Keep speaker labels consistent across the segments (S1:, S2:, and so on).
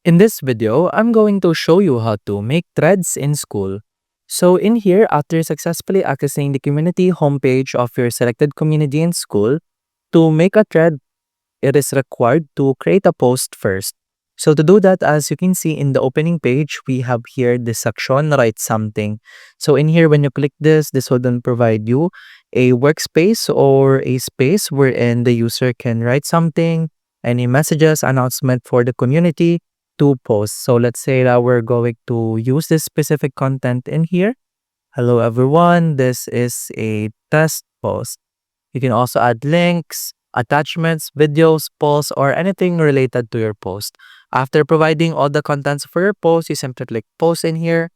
S1: In this video, I'm going to show you how to make threads in Skool. So in here, after successfully accessing the community homepage of your selected community in Skool, to make a thread, it is required to create a post first. So to do that, as you can see in the opening page, we have here this section, write something. So in here, when you click this will then provide you a workspace or a space wherein the user can write something, any messages, announcement for the community to post. So let's say that we're going to use this specific content in here. Hello everyone, this is a test post. You can also add links, attachments, videos, polls, or anything related to your post. After providing all the contents for your post, you simply click post in here.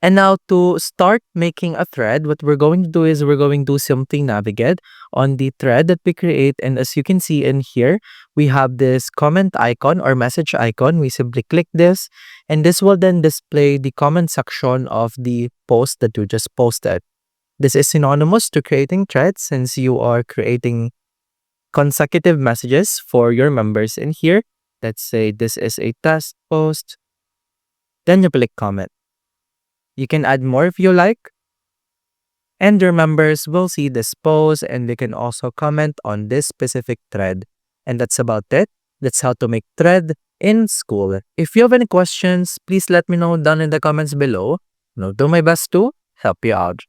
S1: And now to start making a thread, what we're going to do is we're going to simply navigate on the thread that we create. And as you can see in here, we have this comment icon or message icon. We simply click this, and this will then display the comment section of the post that you just posted. This is synonymous to creating threads since you are creating consecutive messages for your members in here. Let's say this is a test post. Then you click comment. You can add more if you like. And your members will see this post and they can also comment on this specific thread. And that's about it. That's how to make thread in Skool. If you have any questions, please let me know down in the comments below. I'll do my best to help you out.